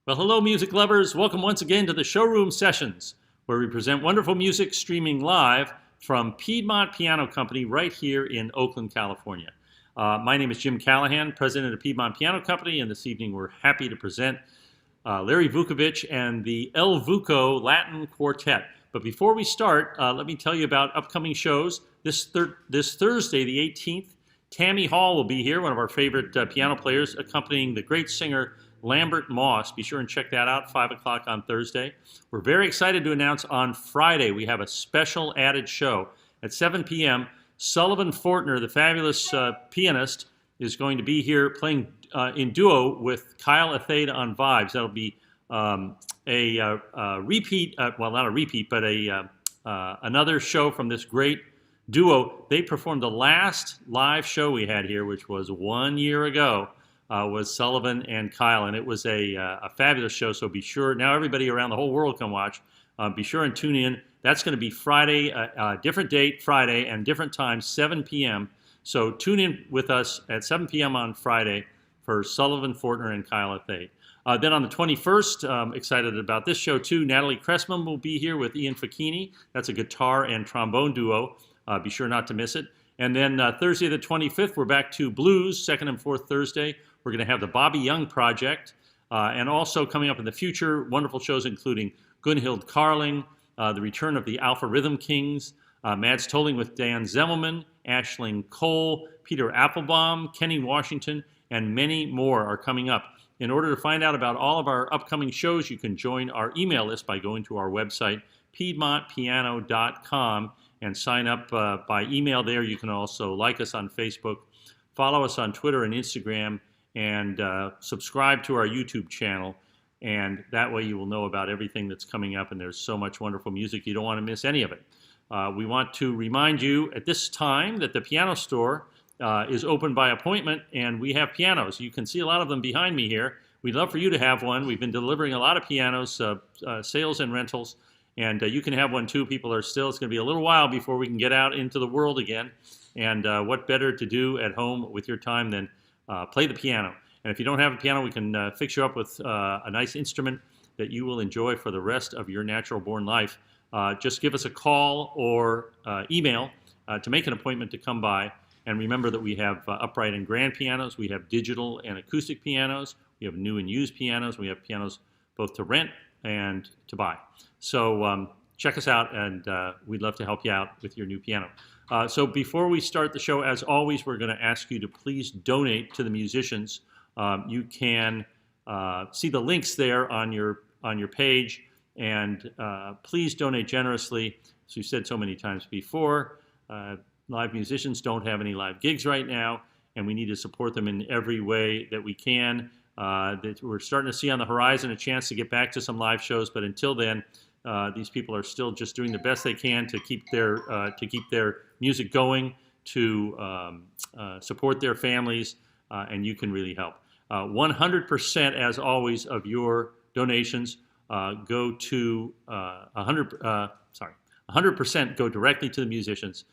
Well, hello, music lovers. Welcome once again to the Showroom Sessions, where we present wonderful music streaming live from Piedmont Piano Company right here in Oakland, California. My name is Jim Callahan, president of Piedmont Piano Company, and this evening we're happy to present Larry Vuckovich and the El Vucko Latin Quartet. But before we start, let me tell you about upcoming shows. This Thursday, the 18th, Tammy Hall will be here, one of our favorite piano players, accompanying the great singer Lambert Moss. Be sure and check that out, 5 o'clock on Thursday. We're very excited to announce on Friday we have a special added show. At 7 p.m., Sullivan Fortner, the fabulous pianist, is going to be here playing in duo with Kyle Lyons on vibes. That'll be a repeat, well, not a repeat, but another show from this great duo. They performed the last live show we had here, which was 1 year ago, was Sullivan and Kyle, and it was a fabulous show. So be sure, now everybody around the whole world can watch. Be sure and tune in. That's going to be Friday, different date, Friday, and different time, 7 p.m. So tune in with us at 7 p.m. on Friday for Sullivan, Fortner, and Kyle Lyons. Then on the 21st, excited about this show too, Natalie Cressman will be here with Ian Facchini. That's a guitar and trombone duo. Be sure not to miss it. And then Thursday the 25th, we're back to blues, second and fourth Thursday. We're going to have the Bobby Young Project. And also coming up in the future, wonderful shows including Gunhild Carling, the return of the Alpha Rhythm Kings, Mads Tolling with Dan Zemmelman, Aisling Cole, Peter Applebaum, Kenny Washington, and many more are coming up. In order to find out about all of our upcoming shows, you can join our email list by going to our website, piedmontpiano.com, and sign up by email there. You can also like us on Facebook, follow us on Twitter and Instagram, and subscribe to our YouTube channel. And that way you will know about everything that's coming up, and there's so much wonderful music, you don't want to miss any of it. We want to remind you at this time that the piano store is open by appointment, and we have pianos. You can see a lot of them behind me here. We'd love for you to have one. We've been delivering a lot of pianos, sales and rentals, and you can have one too. People are still, it's going to be a little while before we can get out into the world again. And what better to do at home with your time than play the piano. And if you don't have a piano, we can fix you up with a nice instrument that you will enjoy for the rest of your natural-born life. Just give us a call or email to make an appointment to come by. And remember that we have upright and grand pianos. We have digital and acoustic pianos. We have new and used pianos. We have pianos both to rent and to buy. So check us out, and we'd love to help you out with your new piano. So before we start the show, as always, we're going to ask you to please donate to the musicians. You can see the links there on your page, and please donate generously. As we've said so many times before, live musicians don't have any live gigs right now, and we need to support them in every way that we can. That we're starting to see on the horizon a chance to get back to some live shows, but until then, these people are still just doing the best they can to keep their music going, to support their families, and you can really help. 100%, as always, of your donations go to 100% go directly to the musicians.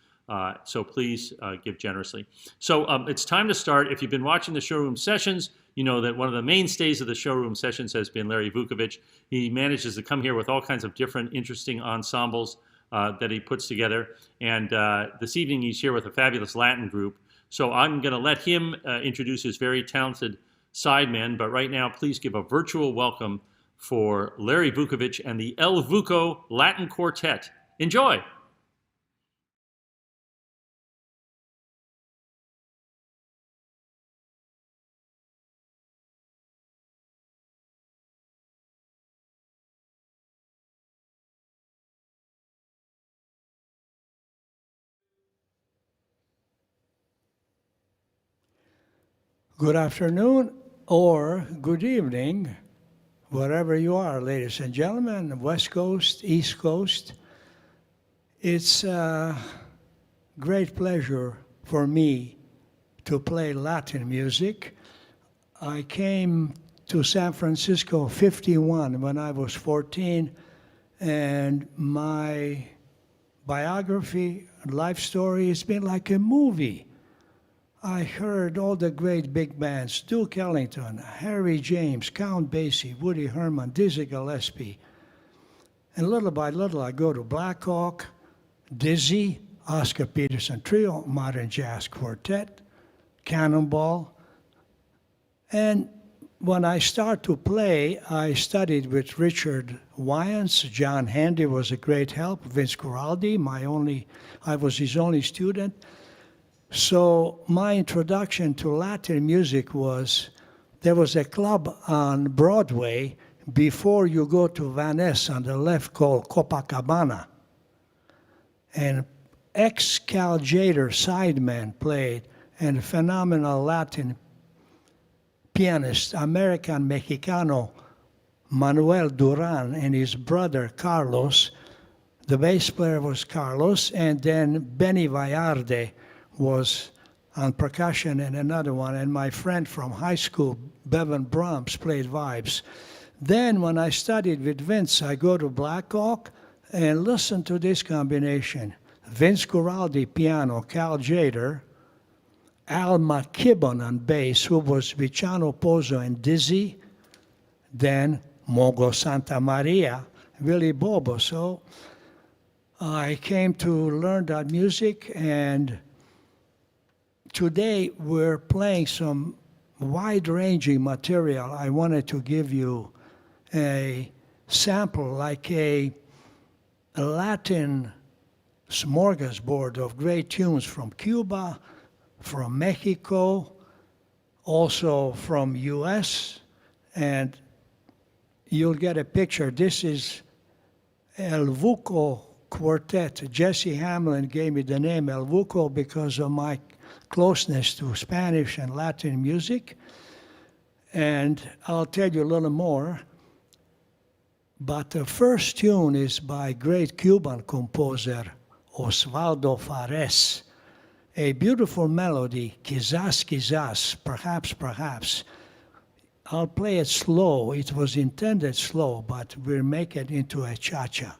So please give generously. So it's time to start. If you've been watching the Showroom Sessions, you know that one of the mainstays of the Showroom Sessions has been Larry Vuckovich. He manages to come here with all kinds of different interesting ensembles that he puts together. And this evening he's here with a fabulous Latin group. So I'm going to let him introduce his very talented sidemen. But right now, please give a virtual welcome for Larry Vuckovich and the El Vucko Latin Quartet. Enjoy. Good afternoon or good evening, wherever you are, ladies and gentlemen, West Coast, East Coast. It's a great pleasure for me to play Latin music. I came to San Francisco 51 when I was 14, and my biography, life story has been like a movie. I heard all the great big bands, Duke Ellington, Harry James, Count Basie, Woody Herman, Dizzy Gillespie. And little by little, I go to Black Hawk, Dizzy, Oscar Peterson Trio, Modern Jazz Quartet, Cannonball. And when I start to play, I studied with Richard Wyans. John Handy was a great help. Vince Guaraldi, I was his only student. So my introduction to Latin music was, there was a club on Broadway before you go to Van Ness on the left called Copacabana. And ex-Cal Jader sideman played, and a phenomenal Latin pianist, American Mexicano Manuel Duran, and his brother Carlos. The bass player was Carlos, and then Benny Vallarde was on percussion and another one, and my friend from high school, Bevan Brahms, played vibes. Then when I studied with Vince, I go to Black Hawk and listen to this combination. Vince Guaraldi piano, Cal Jader, Al McKibbon on bass, who was Viciano Pozzo and Dizzy, then Mongo Santa Maria, Willie Bobo. So I came to learn that music, and today we're playing some wide-ranging material. I wanted to give you a sample, like a Latin smorgasbord of great tunes from Cuba, from Mexico, also from US, and you'll get a picture. This is El Vucko Quartet. Jesse Hamlin gave me the name El Vucko because of my closeness to Spanish and Latin music. And I'll tell you a little more. But the first tune is by great Cuban composer Osvaldo Fares. A beautiful melody, Quizás, Quizás, perhaps, perhaps. I'll play it slow. It was intended slow, but we'll make it into a cha-cha.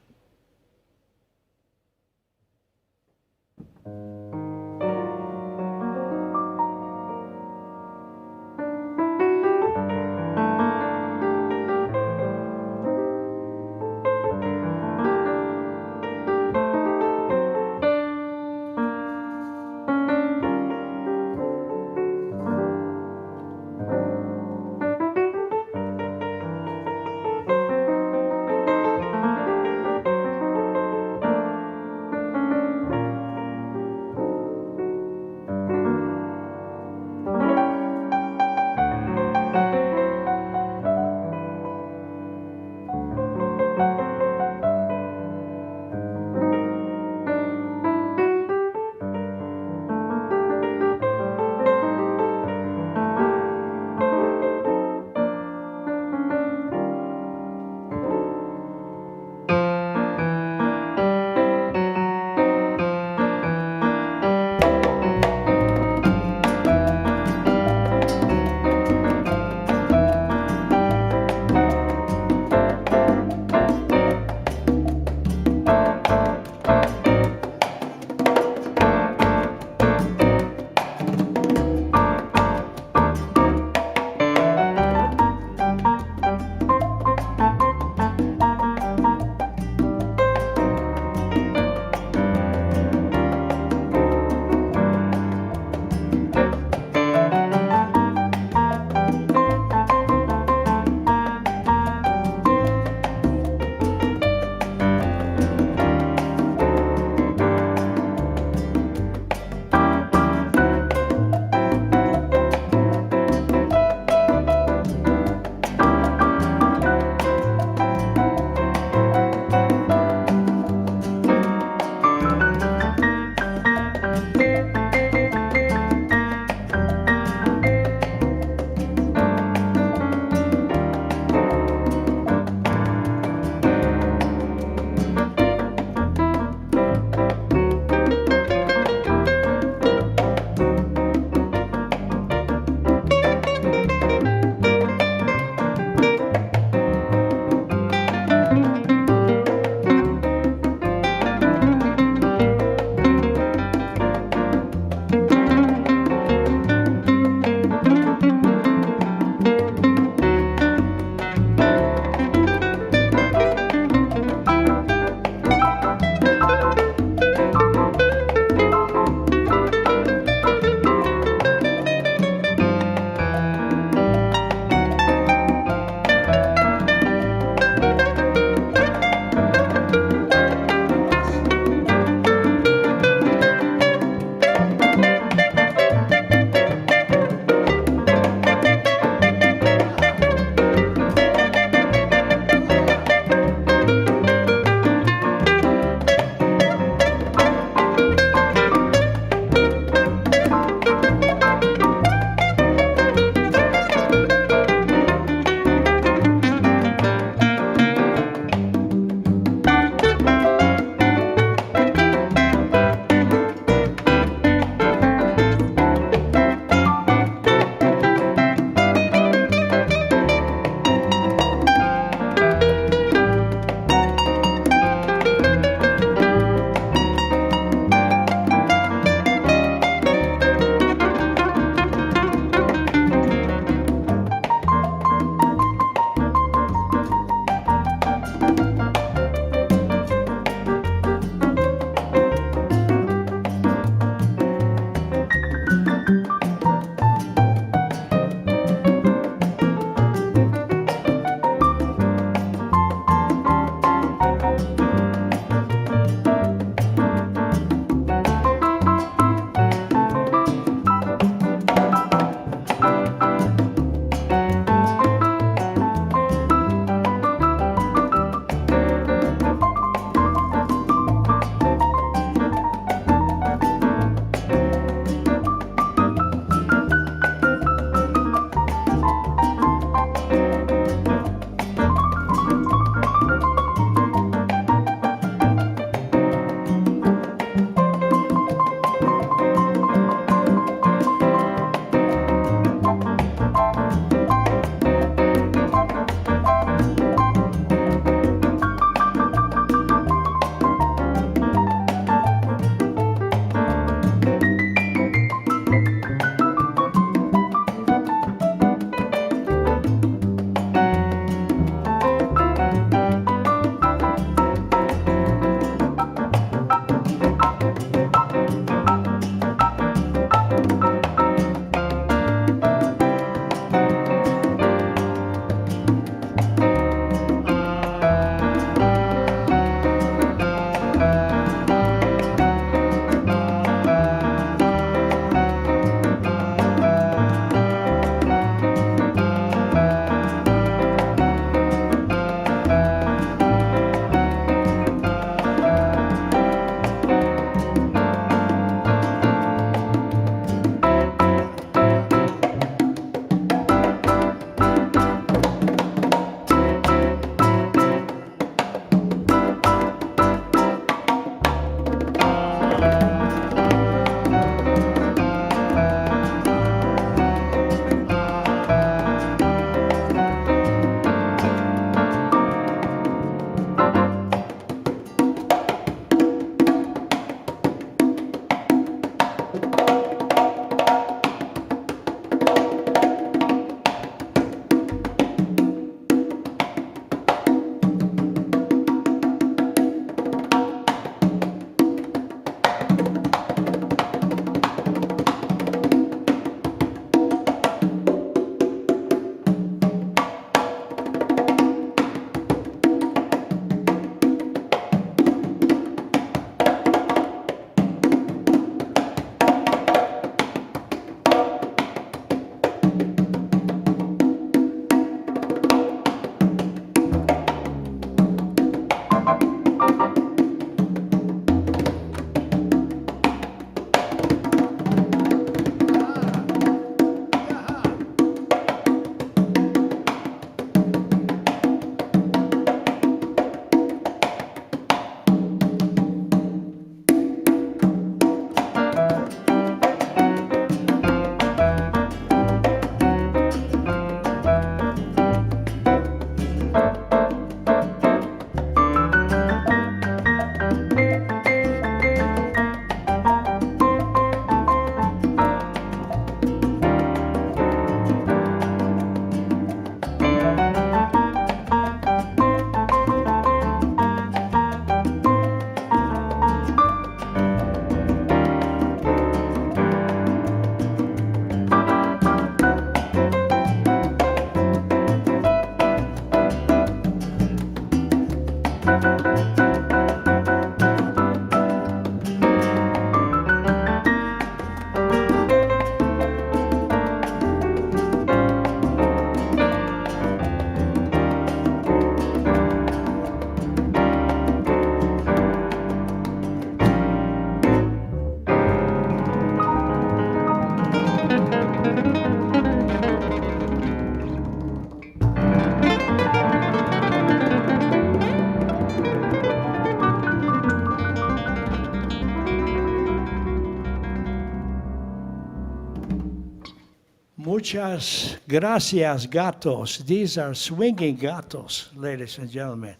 Muchas gracias, gatos. These are swinging gatos, ladies and gentlemen.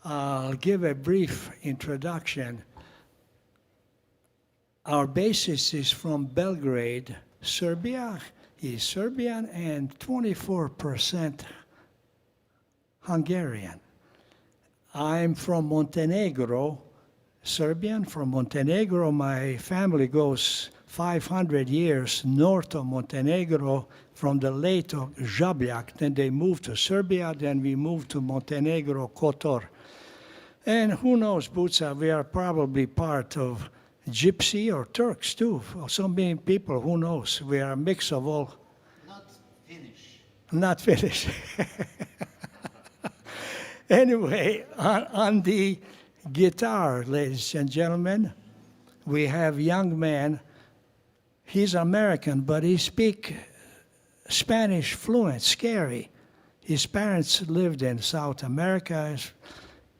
I'll give a brief introduction. Our bassist is from Belgrade, Serbia. He's Serbian and 24% Hungarian. I'm from Montenegro, Serbian from Montenegro. My family goes 500 years north of Montenegro from the lake of Žabljak. Then they moved to Serbia, then we moved to Montenegro, Kotor. And who knows, Buca, we are probably part of Gypsy or Turks too. So many people, who knows? We are a mix of all. Not Finnish. Not Finnish. Anyway, on the guitar, ladies and gentlemen, we have young man. He's American, but he speaks Spanish fluent, scary. His parents lived in South America.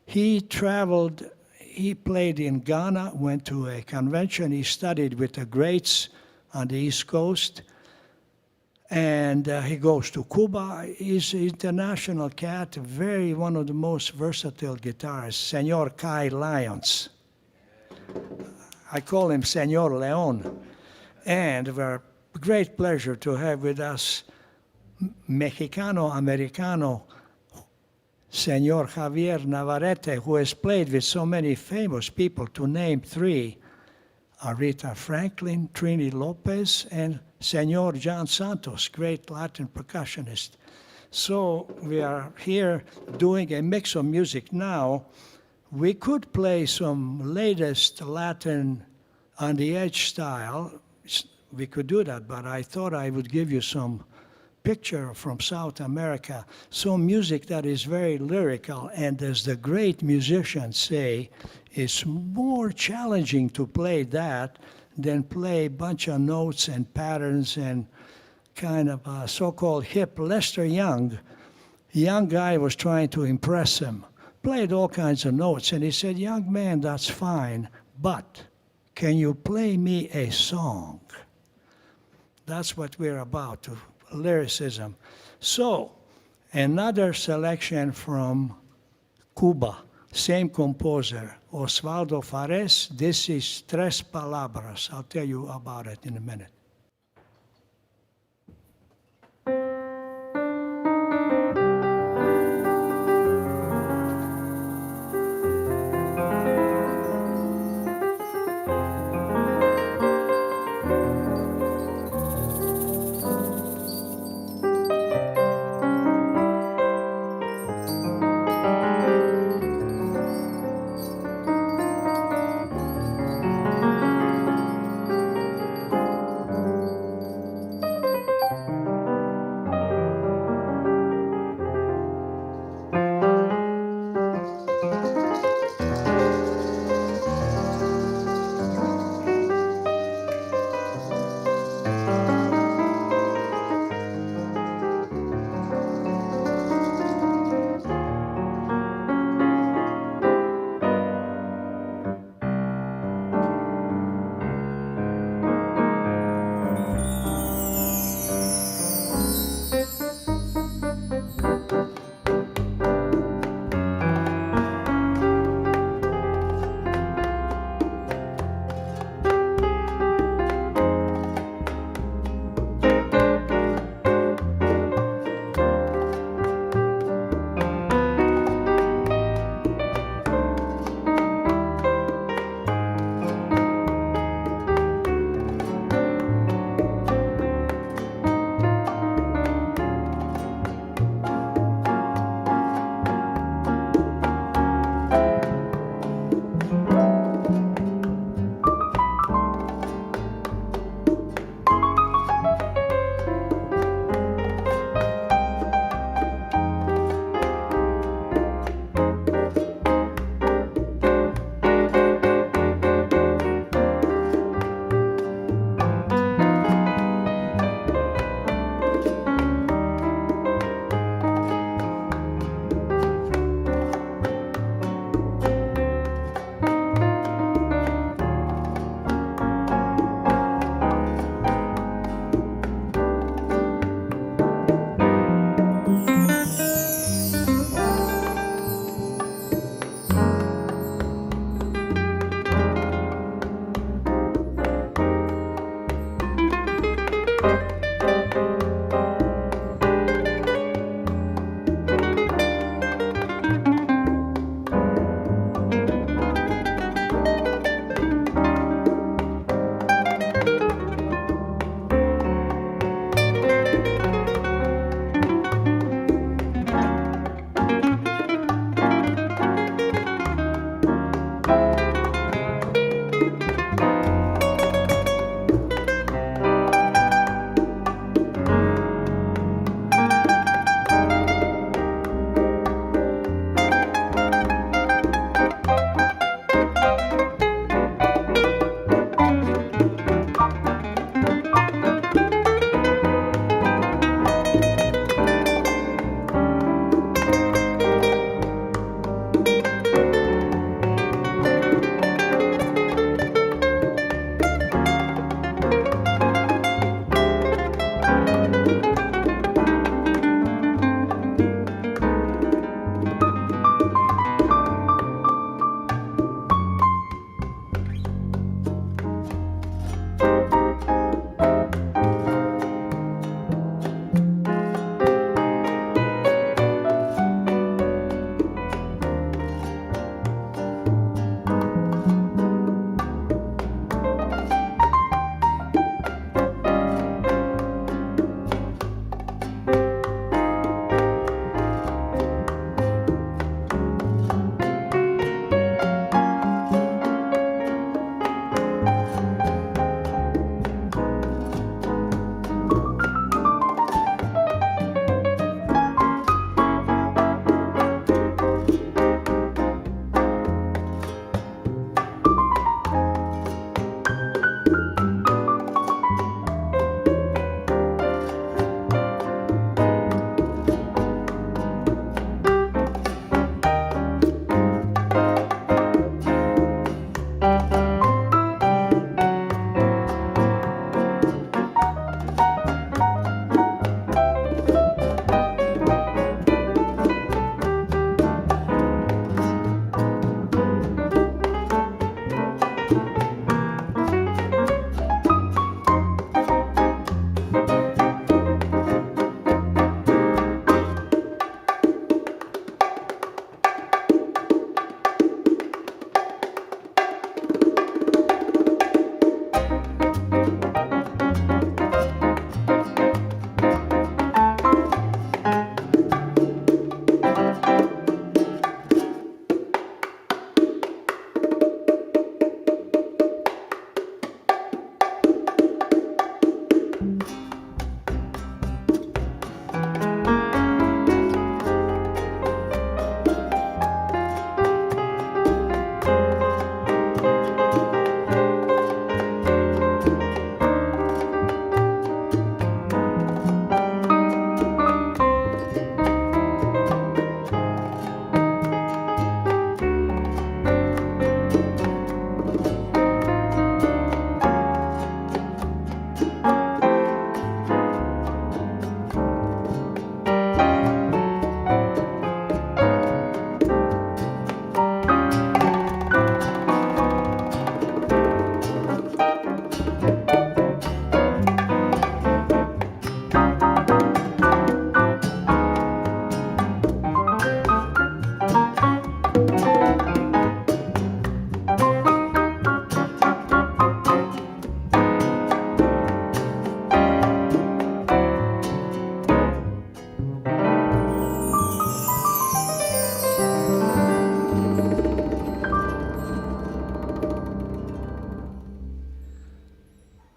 He traveled, he played in Ghana, went to a convention. He studied with the greats on the East Coast. And he goes to Cuba. He's an international cat, one of the most versatile guitarists, Senor Kai Lyons. I call him Senor Leon. And we're great pleasure to have with us Mexicano-Americano Senor Javier Navarette, who has played with so many famous people, to name three: Aretha Franklin, Trini Lopez, and Senor John Santos, great Latin percussionist. So we are here doing a mix of music now. We could play some latest Latin on the edge style. We could do that, but I thought I would give you some picture from South America, some music that is very lyrical, and as the great musicians say, it's more challenging to play that than play a bunch of notes and patterns and kind of so-called hip. Lester Young, a young guy, was trying to impress him, played all kinds of notes, and he said, "Young man, that's fine, but can you play me a song?" That's what we're about, lyricism. So, another selection from Cuba, same composer, Osvaldo Fares. This is Tres Palabras. I'll tell you about it in a minute.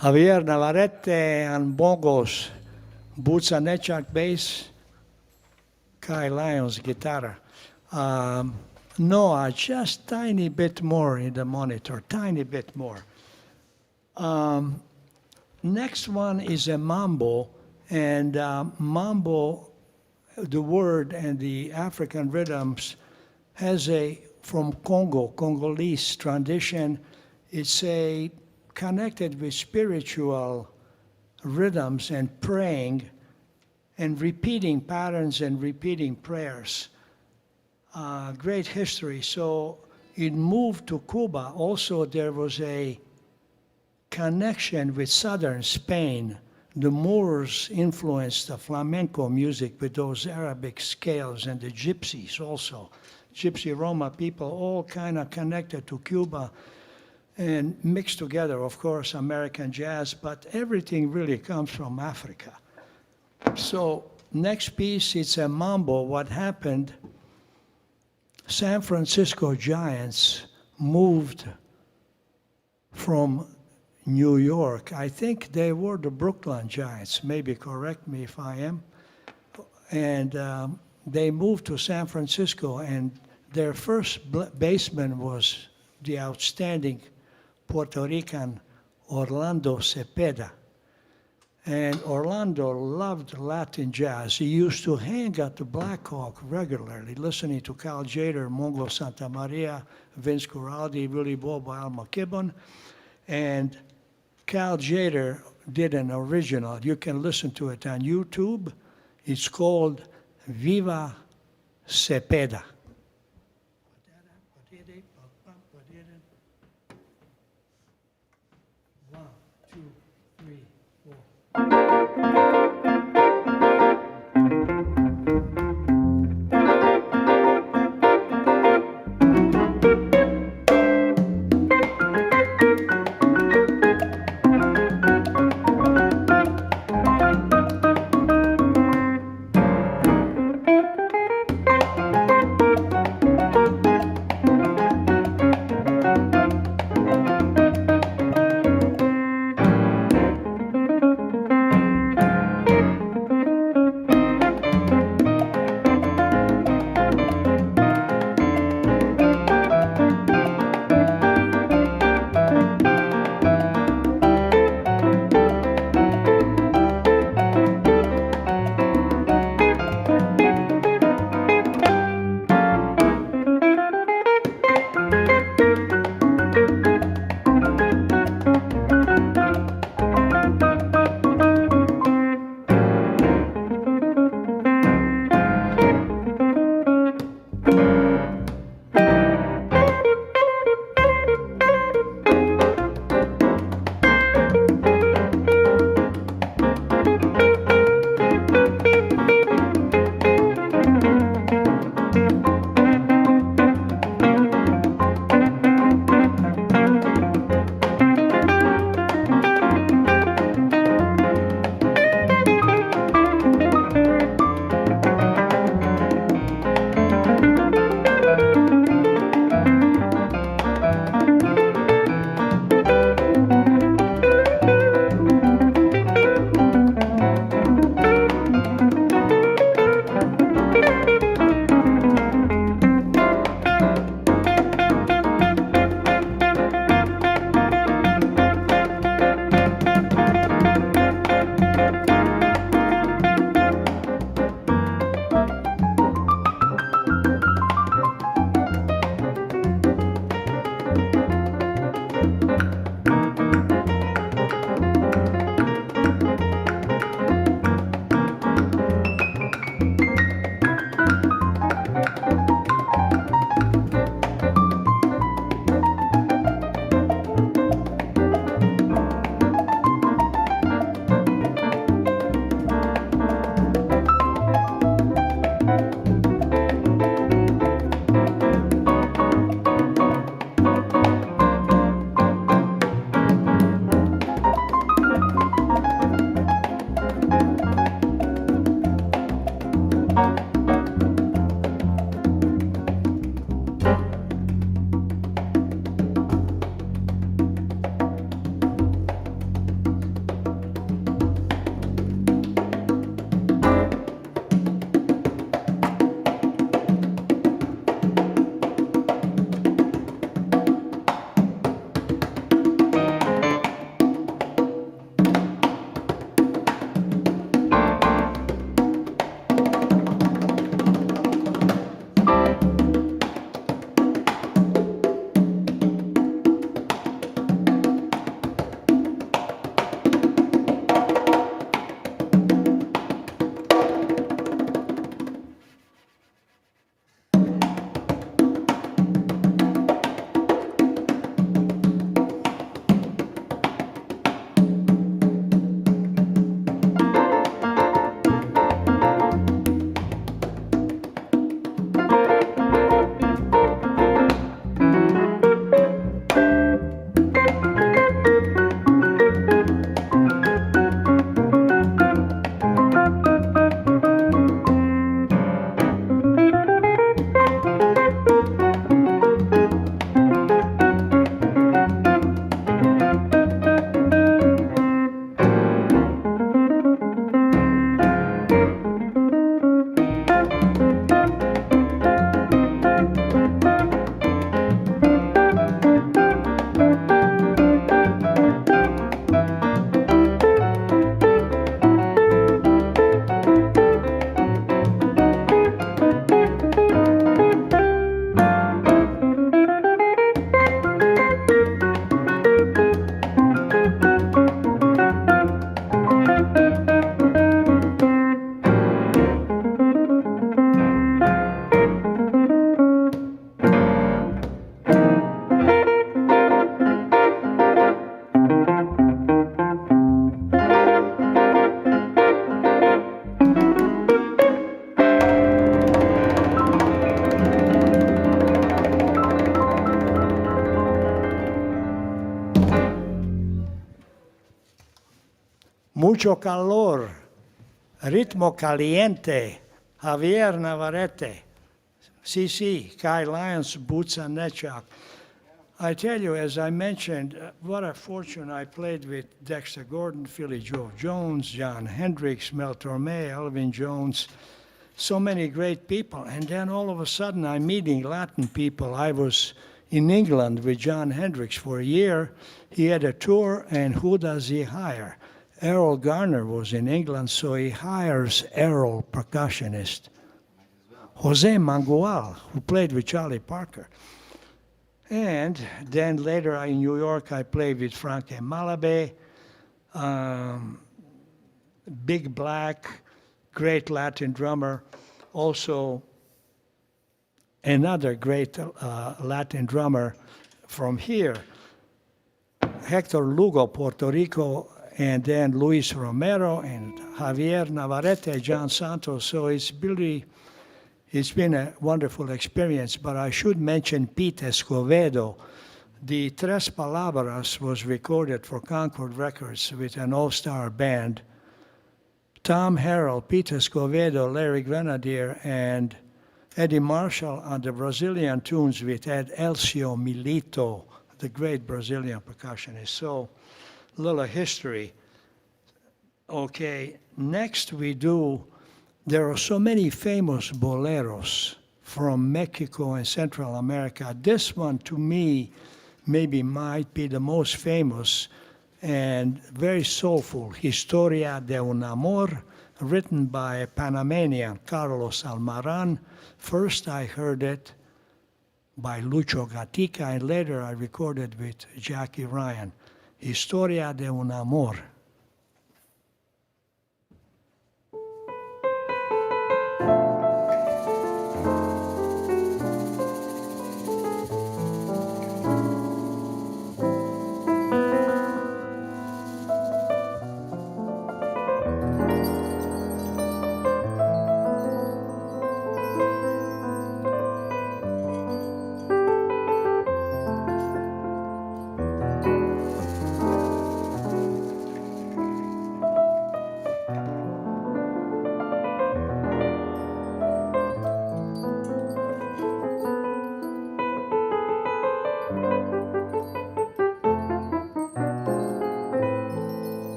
Javier Navarette on bongos, Buca Necak bass, Kai Lyons guitar. Noah, just tiny bit more in the monitor, tiny bit more. Next one is a mambo, and mambo, the word and the African rhythms, has from Congolese tradition, it's connected with spiritual rhythms and praying and repeating patterns and repeating prayers. Great history. So it moved to Cuba. Also, there was a connection with southern Spain. The Moors influenced the flamenco music with those Arabic scales, and the gypsies also. Gypsy Roma people all kind of connected to Cuba and mixed together, of course, American jazz, but everything really comes from Africa. So next piece, it's a mambo. What happened, San Francisco Giants moved from New York. I think they were the Brooklyn Giants, maybe correct me if I am. And they moved to San Francisco, and their first baseman was the outstanding Puerto Rican Orlando Cepeda. And Orlando loved Latin jazz. He used to hang at the Black Hawk regularly, listening to Cal Tjader, Mongo Santa Maria, Vince Guaraldi, Willie Bobo, Al McKibbon. And Cal Tjader did an original. You can listen to it on YouTube. It's called Viva Cepeda. One, two, three, four. Mucho calor, ritmo caliente, Javier Navarette, CC, Kai Lyons, Buca Necak. I tell you, as I mentioned, what a fortune I played with Dexter Gordon, Philly Joe Jones, John Hendricks, Mel Torme, Elvin Jones, so many great people. And then all of a sudden I'm meeting Latin people. I was in England with John Hendricks for a year. He had a tour, and who does he hire? Errol Garner was in England, so he hires Errol, percussionist. Jose Mangual, who played with Charlie Parker. And then later in New York, I played with Frankie Malabe, Big Black, great Latin drummer. Also, another great Latin drummer from here, Hector Lugo, Puerto Rico, and then Luis Romero and Javier Navarette, John Santos. So it's been a wonderful experience, but I should mention Pete Escovedo. The Tres Palabras was recorded for Concord Records with an all-star band. Tom Harrell, Pete Escovedo, Larry Grenadier, and Eddie Marshall on the Brazilian tunes with Ed Elcio Milito, the great Brazilian percussionist. So, a little history. Okay, next there are so many famous boleros from Mexico and Central America. This one, to me, maybe might be the most famous and very soulful, Historia de un Amor, written by a Panamanian, Carlos Almaran. First I heard it by Lucho Gatica, and later I recorded with Jackie Ryan. Historia de un Amor.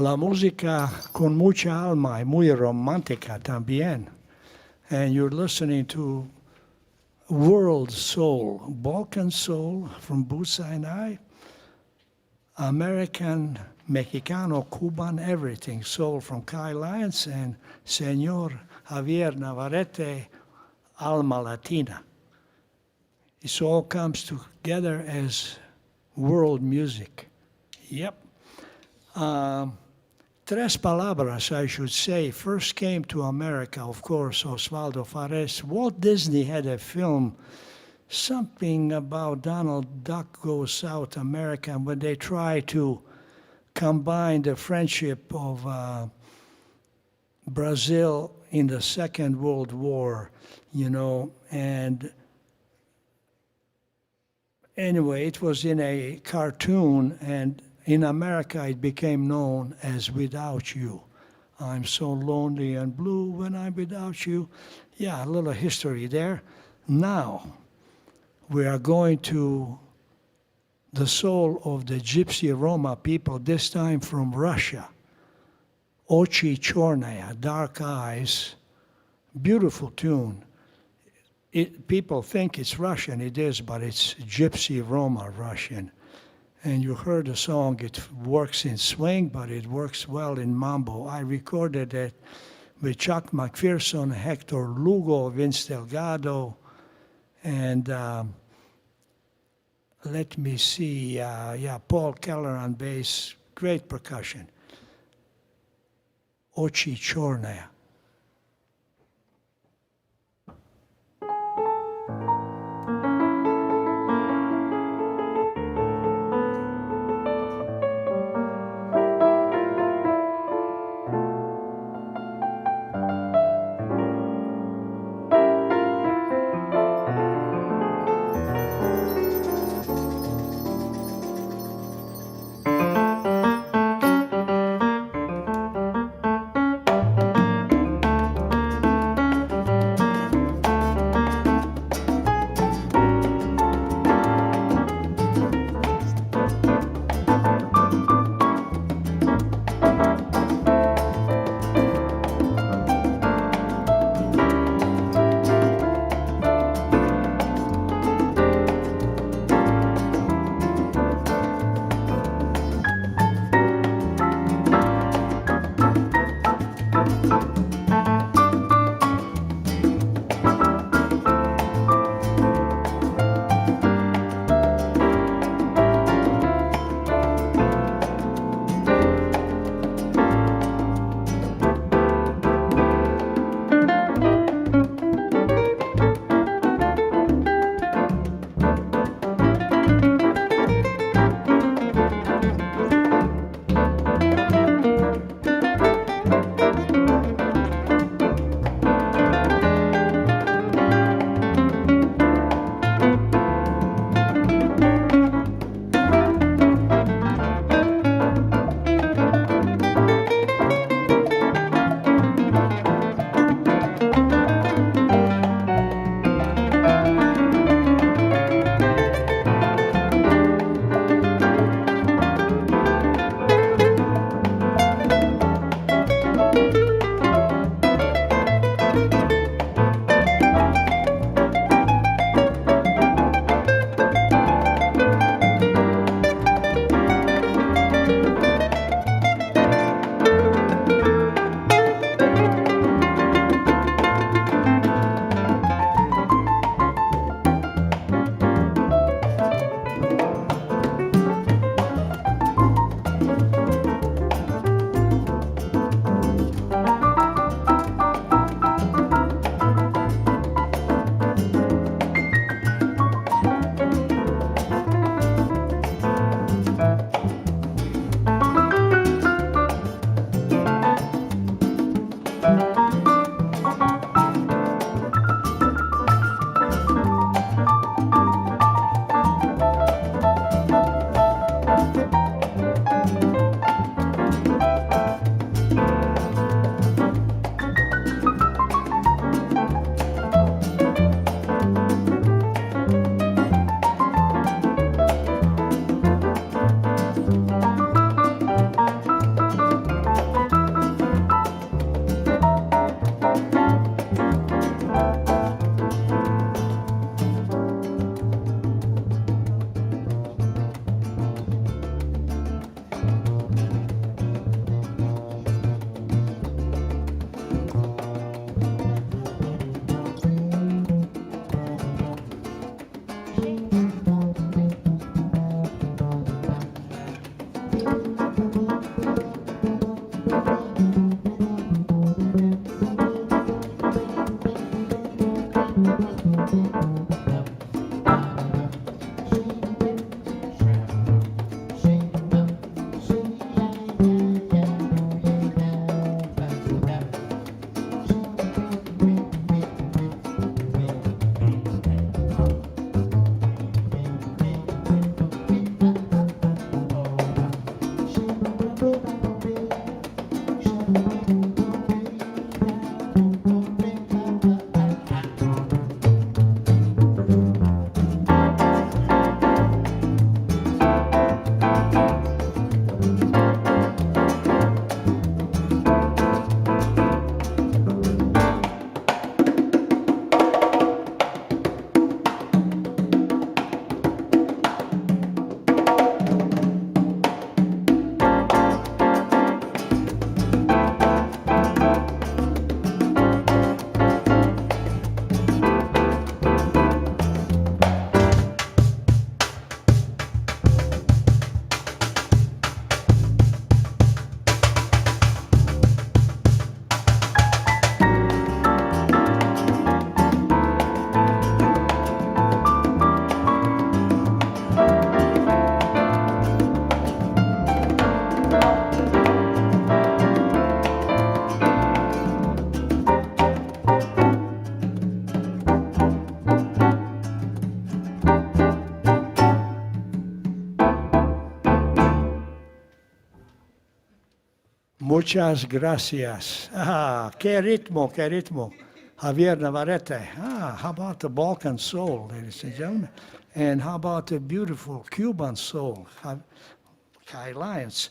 La música con mucha alma y muy romántica también. And you're listening to World Soul, Balkan Soul from Buca, American, Mexicano, Cuban, everything. Soul from Kai Lyons and Senor Javier Navarette, Alma Latina. It all comes together as world music. Yep. Tres Palabras, I should say, first came to America, of course, Osvaldo Fares. Walt Disney had a film, something about Donald Duck Goes South America, when they try to combine the friendship of Brazil in the Second World War, and anyway, it was in a cartoon, and in America it became known as Without You. I'm so lonely and blue when I'm without you. Yeah, a little history there. Now, we are going to the soul of the Gypsy Roma people, this time from Russia. Ochi Chornaya, Dark Eyes, beautiful tune. People think it's Russian, it is, but it's Gypsy Roma Russian. And you heard the song, it works in swing, but it works well in mambo. I recorded it with Chuck McPherson, Hector Lugo, Vince Delgado, and let me see, Paul Keller on bass, great percussion. Ochi Chornaya. Muchas gracias. Ah, qué ritmo, qué ritmo. Javier Navarette. Ah, how about the Balkan soul, ladies and gentlemen? And how about the beautiful Cuban soul, Kai Lyons?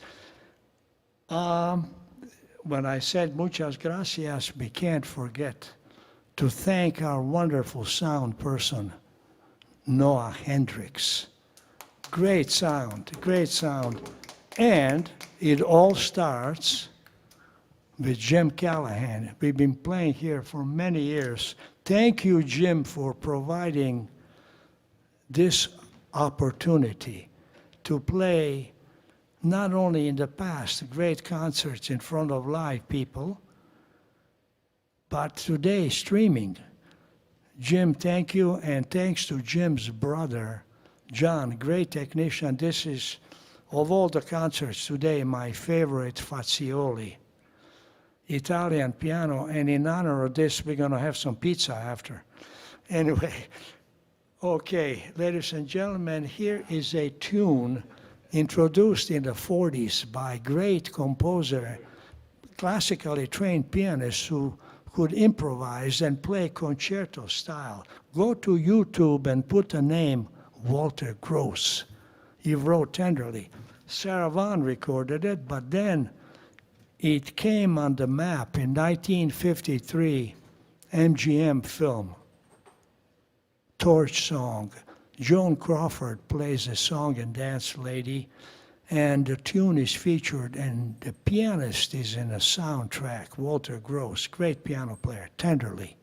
When I said muchas gracias, we can't forget to thank our wonderful sound person, Noah Hendricks. Great sound, great sound. And it all starts with Jim Callahan. We've been playing here for many years. Thank you, Jim, for providing this opportunity to play not only in the past great concerts in front of live people, but today streaming. Jim, thank you, and thanks to Jim's brother, John, great technician. This is, of all the concerts today, my favorite Fazioli. Italian piano, and in honor of this, we're gonna have some pizza after. Anyway, okay, ladies and gentlemen, here is a tune introduced in the 40s by great composer, classically trained pianists who could improvise and play concerto style. Go to YouTube and put the name Walter Gross. He wrote tenderly. Sarah Vaughan recorded it, but then it came on the map in 1953, MGM film, Torch Song. Joan Crawford plays a song and dance lady, and the tune is featured, and the pianist is in a soundtrack, Walter Gross, great piano player, tenderly.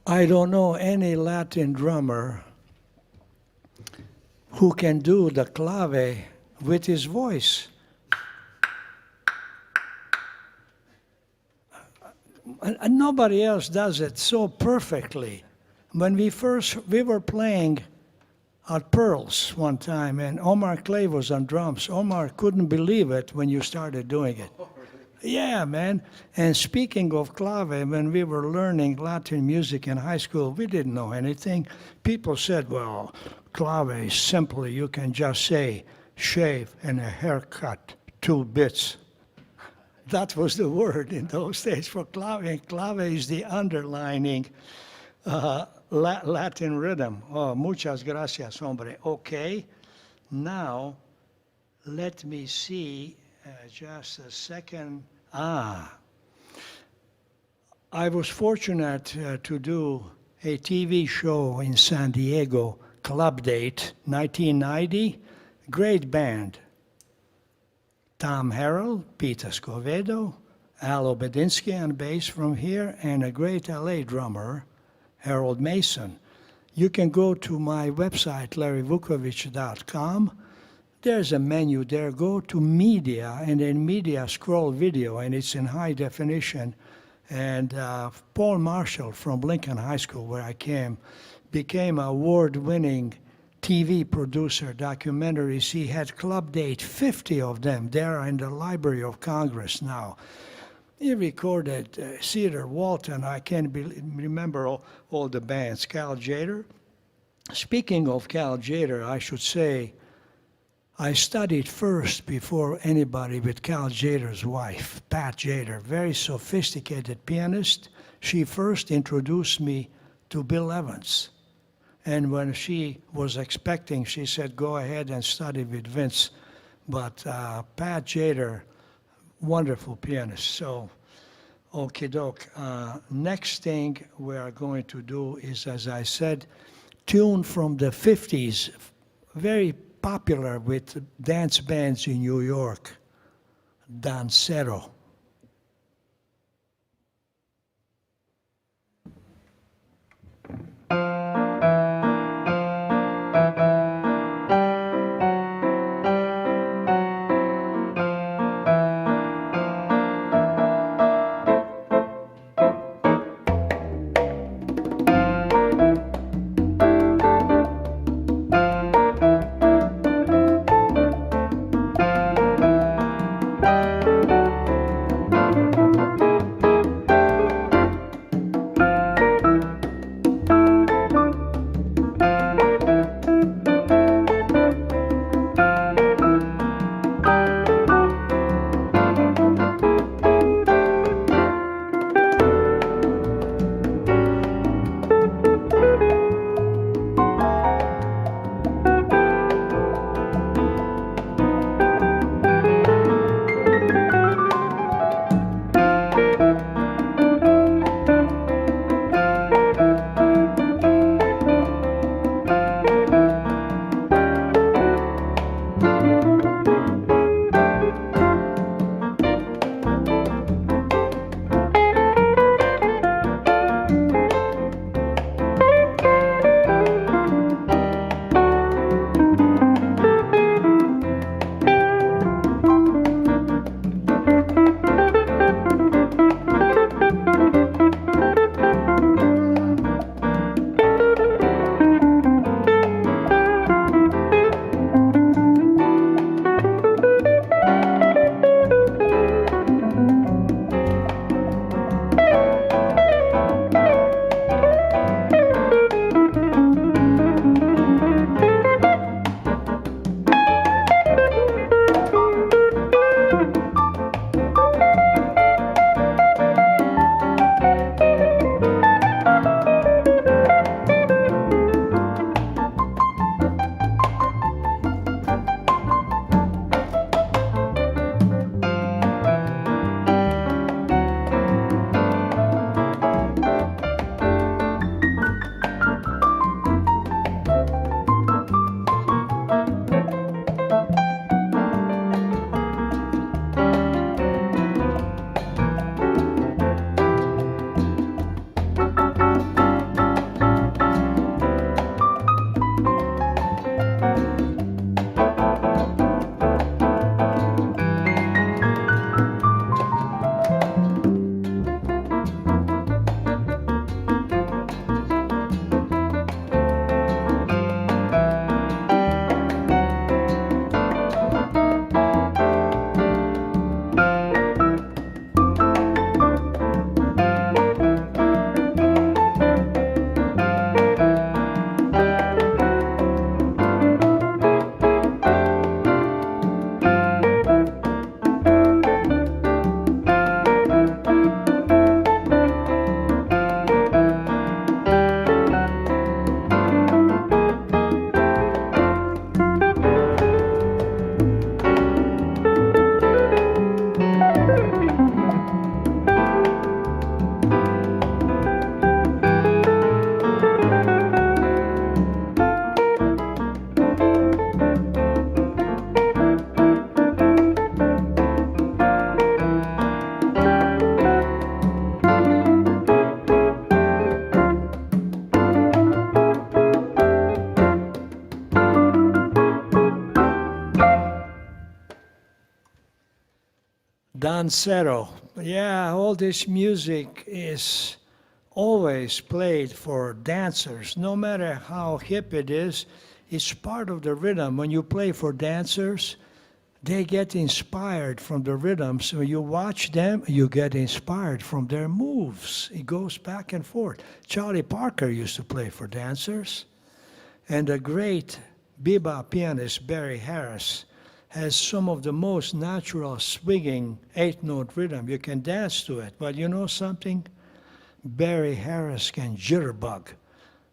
I don't know any Latin drummer who can do the clave with his voice. And nobody else does it so perfectly. When we were playing at Pearls one time, and Omar Clay was on drums. Omar couldn't believe it when you started doing it. Yeah, man. And speaking of clave, when we were learning Latin music in high school, we didn't know anything. People said, well, clave is simply, you can just say shave and a haircut, 2 bits. That was the word in those days for clave. Clave is the underlining Latin rhythm. Oh, muchas gracias, hombre. Okay, now let me see just a second. I was fortunate to do a TV show in San Diego, Club Date, 1990. Great band. Tom Harrell, Peter Scovedo, Al Obedinsky on bass from here, and a great LA drummer, Harold Mason. You can go to my website, LarryVuckovich.com. There's a menu there. Go to Media, and in Media, scroll Video, and it's in high definition. And Paul Marshall from Lincoln High School, where I came, became an award-winning TV producer, documentaries. He had Club Date, 50 of them. They're in the Library of Congress now. He recorded Cedar Walton. I can't remember all the bands. Cal Tjader. Speaking of Cal Tjader, I should say, I studied first before anybody with Cal Tjader's wife, Pat Tjader, very sophisticated pianist. She first introduced me to Bill Evans. And when she was expecting, she said, go ahead and study with Vince. But Pat Tjader, wonderful pianist. So, okie doke. Next thing we are going to do is, as I said, tune from the 50s, very popular with dance bands in New York, Dancero. Lancero. Yeah, all this music is always played for dancers. No matter how hip it is, it's part of the rhythm. When you play for dancers, they get inspired from the rhythm. So you watch them, you get inspired from their moves. It goes back and forth. Charlie Parker used to play for dancers. And the great bebop pianist Barry Harris has some of the most natural swinging 8-note rhythm. You can dance to it. But you know something? Barry Harris can jitterbug.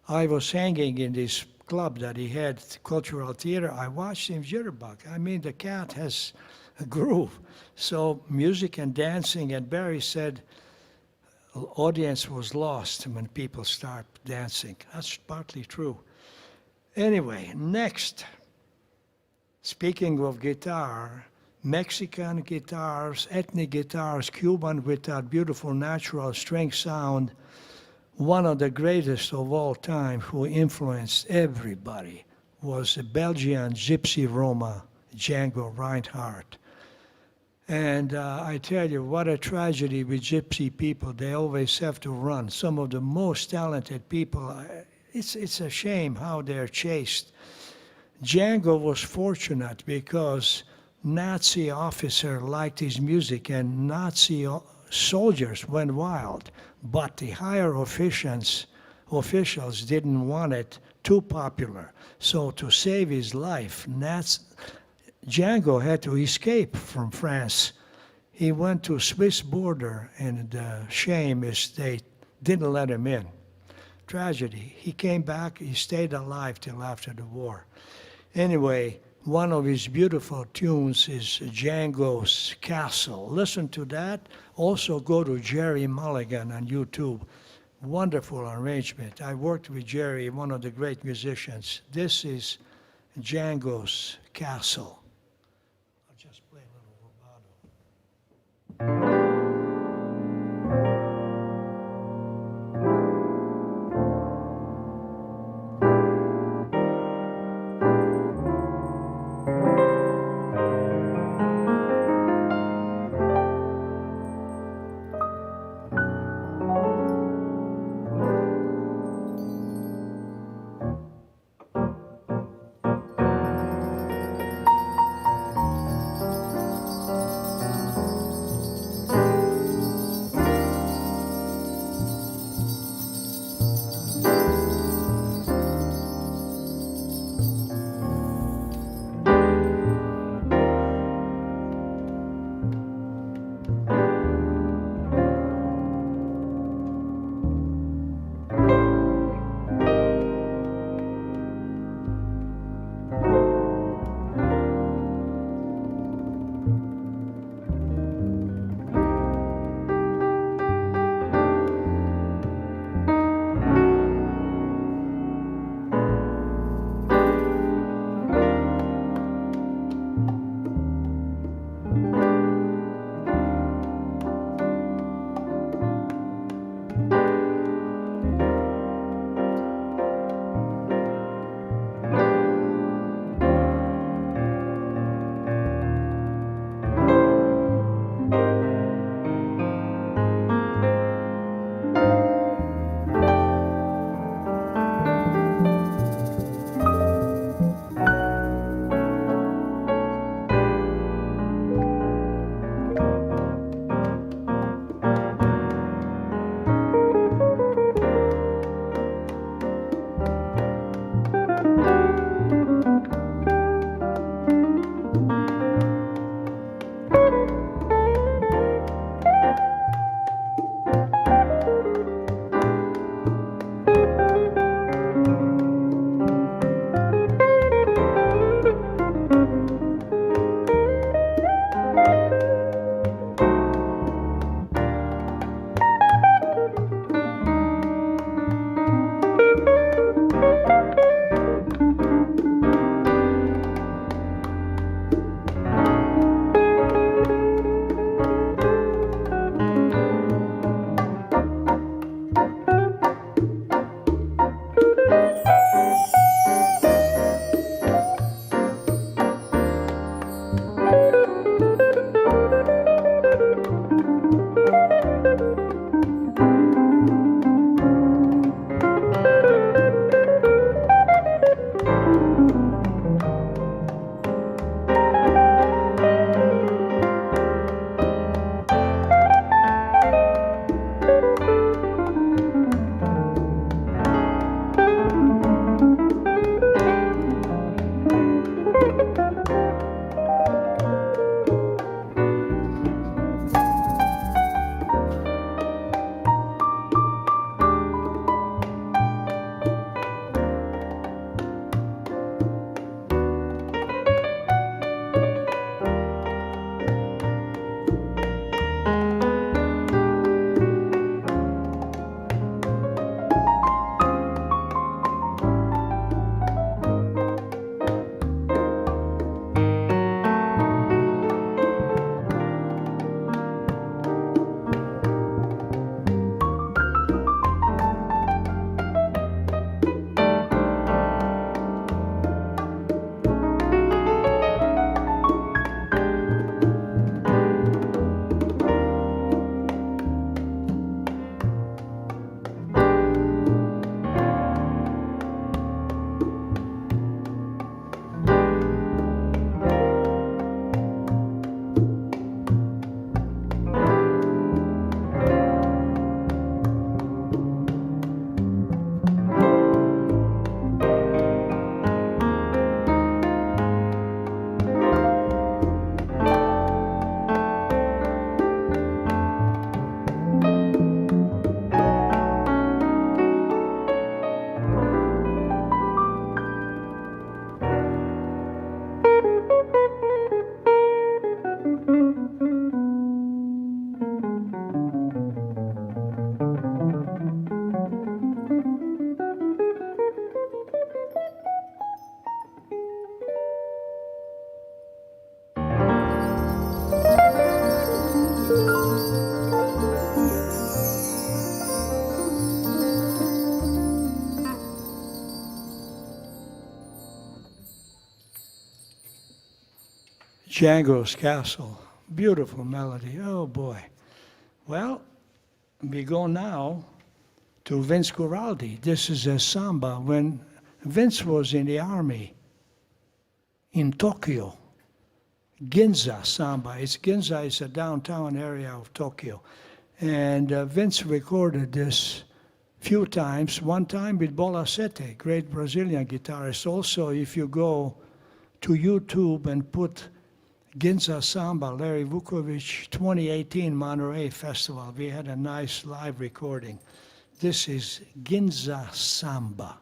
I was hanging in this club that he had, Cultural Theater. I watched him jitterbug. I mean, the cat has a groove. So music and dancing, and Barry said, audience was lost when people start dancing. That's partly true. Anyway, next, speaking of guitar, Mexican guitars, ethnic guitars, Cuban with that beautiful natural string sound, one of the greatest of all time who influenced everybody was a Belgian gypsy Roma, Django Reinhardt. And I tell you, what a tragedy with gypsy people. They always have to run. Some of the most talented people, it's a shame how they're chased. Django was fortunate because Nazi officer liked his music and Nazi soldiers went wild, but the higher officials didn't want it too popular. So to save his life, Django had to escape from France. He went to Swiss border, and the shame is they didn't let him in. Tragedy. He came back, he stayed alive till after the war. Anyway, one of his beautiful tunes is Django's Castle. Listen to that. Also go to Jerry Mulligan on YouTube. Wonderful arrangement. I worked with Jerry, one of the great musicians. This is Django's Castle. I'll just play a little rubato. Django's Castle. Beautiful melody. Oh boy. Well, we go now to Vince Guaraldi. This is a samba when Vince was in the army in Tokyo. Ginza samba. Ginza is a downtown area of Tokyo. And Vince recorded this few times. One time with Bolacete, great Brazilian guitarist. Also, if you go to YouTube and put Ginza Samba, Larry Vuckovich, 2018 Monterey Festival, we had a nice live recording. This is Ginza Samba.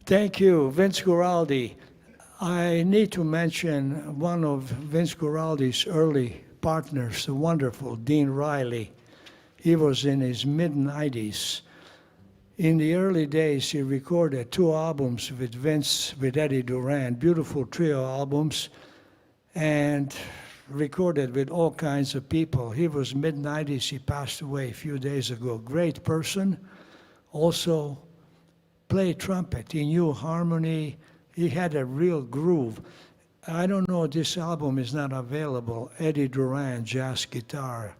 Thank you, Vince Guaraldi. I need to mention one of Vince Guaraldi's early partners, the wonderful Dean Riley. He was in his mid-90s. In the early days, he recorded 2 albums with Vince, with Eddie Duran, beautiful trio albums, and recorded with all kinds of people. He was mid-90s. He passed away a few days ago. Great person. Also played trumpet. He knew harmony. He had a real groove. I don't know, this album is not available. Eddie Duran, jazz guitar.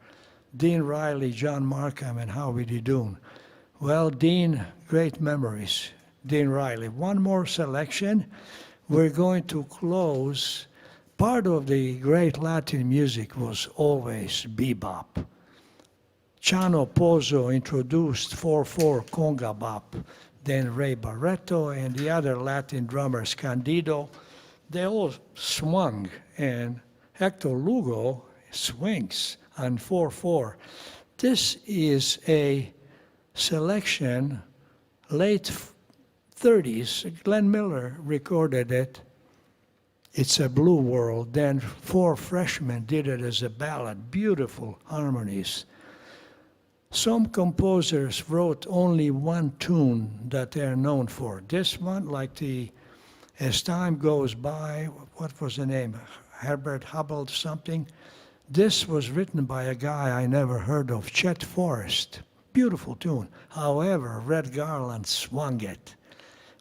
Dean Riley, John Markham, and Howie DeDoon. Well, Dean, great memories. Dean Riley. One more selection. We're going to close. Part of the great Latin music was always bebop. Chano Pozo introduced 4/4 conga bop. Then Ray Barreto and the other Latin drummers, Candido, they all swung. And Hector Lugo swings on 4/4. This is a selection, late 30s. Glenn Miller recorded it. It's a Blue World. Then 4 freshmen did it as a ballad. Beautiful harmonies. Some composers wrote only one tune that they're known for. This one, like the As Time Goes By, what was the name? Herbert Hubbard something. This was written by a guy I never heard of, Chet Forrest. Beautiful tune. However, Red Garland swung it.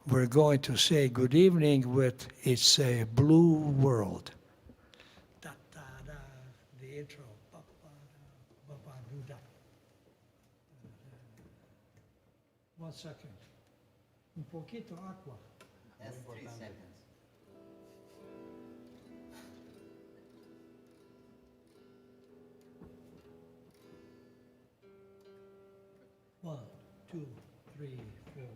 We're going to say good evening with It's a Blue World. Da, da, da, the intro. Ba, ba, da, ba, ba, do, da. 1 second. Un poquito aqua. That's 3 seconds. One, two, three, four.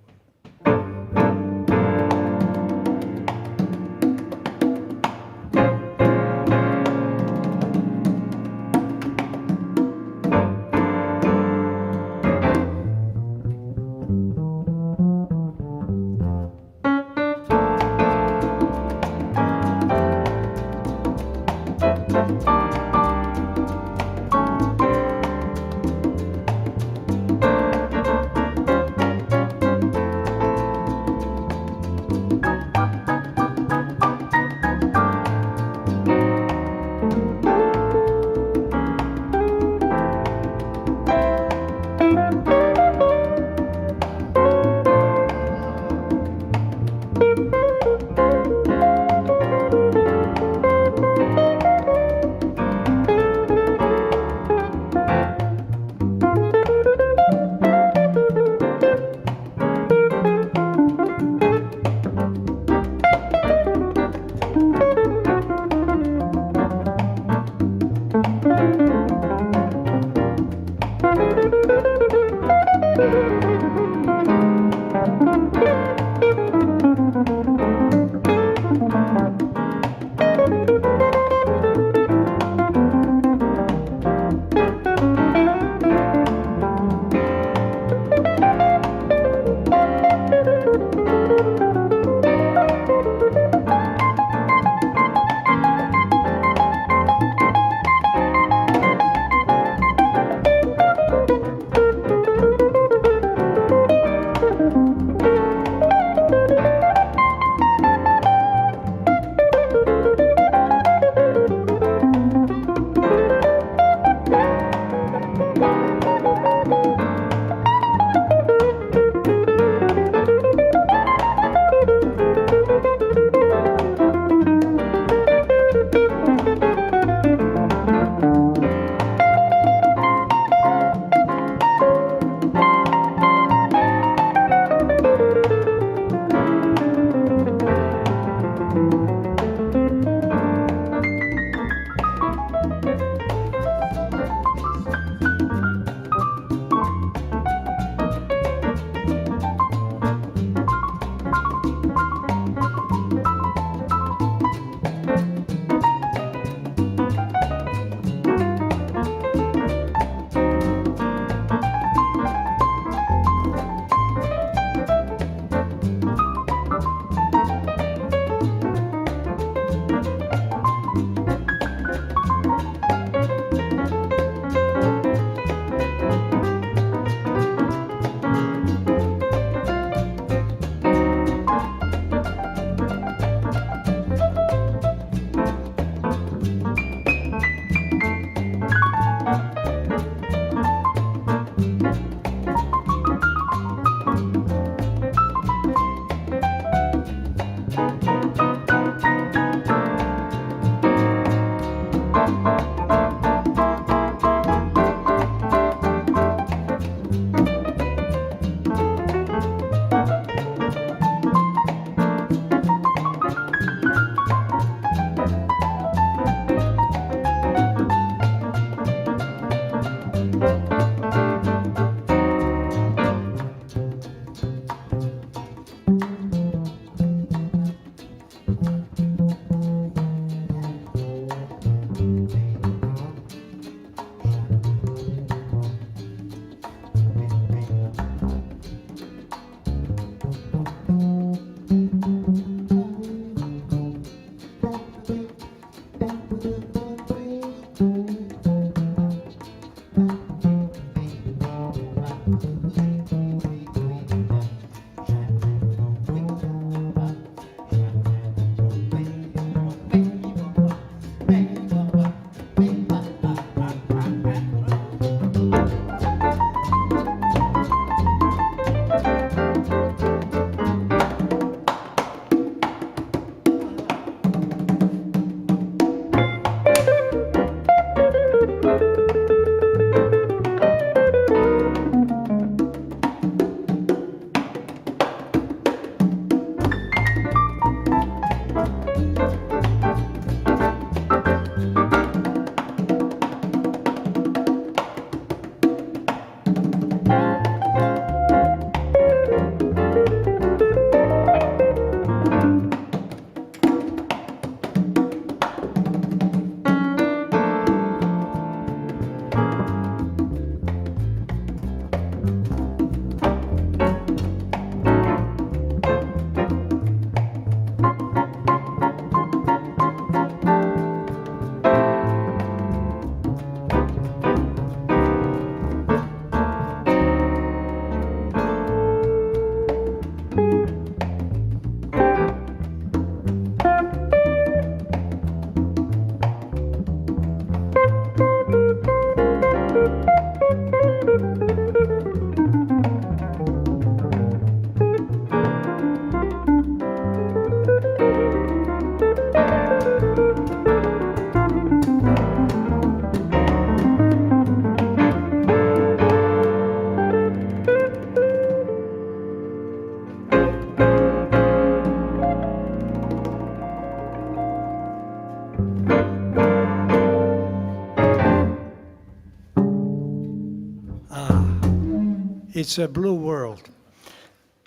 It's a blue world.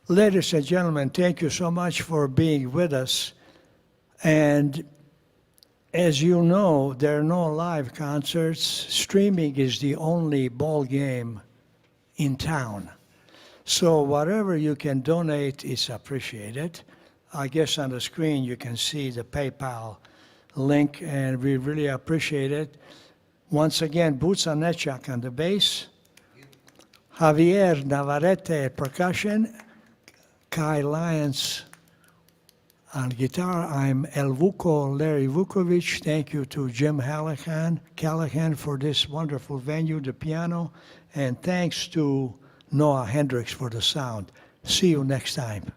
Ladies and gentlemen, thank you so much for being with us. And as you know, there are no live concerts. Streaming is the only ball game in town. So whatever you can donate is appreciated. I guess on the screen you can see the PayPal link, and we really appreciate it. Once again, Buca Necak on the bass, Javier Navarette at percussion, Kai Lyons on guitar. I'm Vucko.Larry Vuckovich. Thank you to Jim Callahan for this wonderful venue, the piano, and thanks to Noah Hendricks for the sound. See you next time.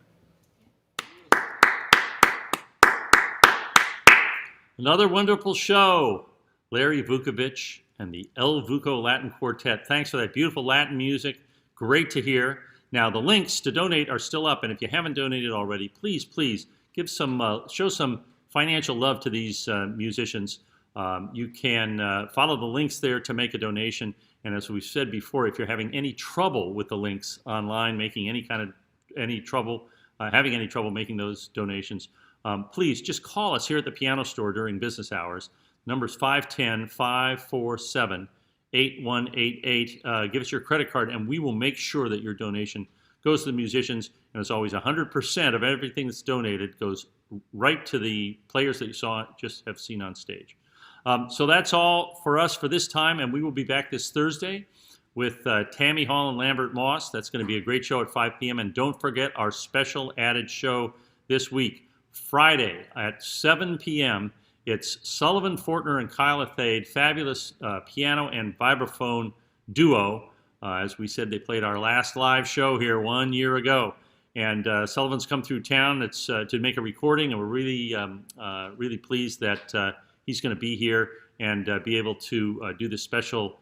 Another wonderful show. Larry Vuckovich and the El Vucko Latin Quartet. Thanks for that beautiful Latin music. Great to hear. Now, the links to donate are still up, and if you haven't donated already, please give show some financial love to these musicians. You can follow the links there to make a donation. And as we've said before, if you're having any trouble with the links online, having any trouble making those donations, please just call us here at the piano store during business hours. Number's 510-547-8188. Give us your credit card, and we will make sure that your donation goes to the musicians. And as always, 100% of everything that's donated goes right to the players that you have seen on stage. So that's all for us for this time, and we will be back this Thursday with Tammy Hall and Lambert Moss. That's going to be a great show at 5 p.m. And don't forget our special added show this week, Friday at 7 p.m. It's Sullivan Fortner and Kyle Lyons, fabulous piano and vibraphone duo. As we said, they played our last live show here 1 year ago. And Sullivan's come through town to make a recording, and we're really pleased that he's going to be here and be able to do this special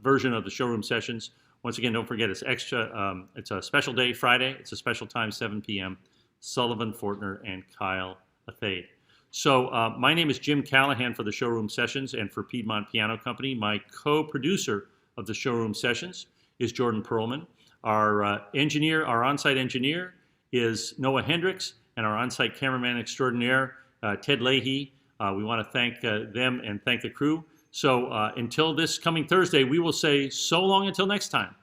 version of the showroom sessions. Once again, don't forget it's extra. It's a special day, Friday. It's a special time, 7 p.m. Sullivan Fortner and Kyle Lyons. So my name is Jim Callahan for the Showroom Sessions and for Piedmont Piano Company. My co-producer of the Showroom Sessions is Jordan Perlman. Our on-site engineer is Noah Hendricks, and our on-site cameraman extraordinaire, Ted Leahy. We want to thank them and thank the crew. So until this coming Thursday, we will say so long until next time.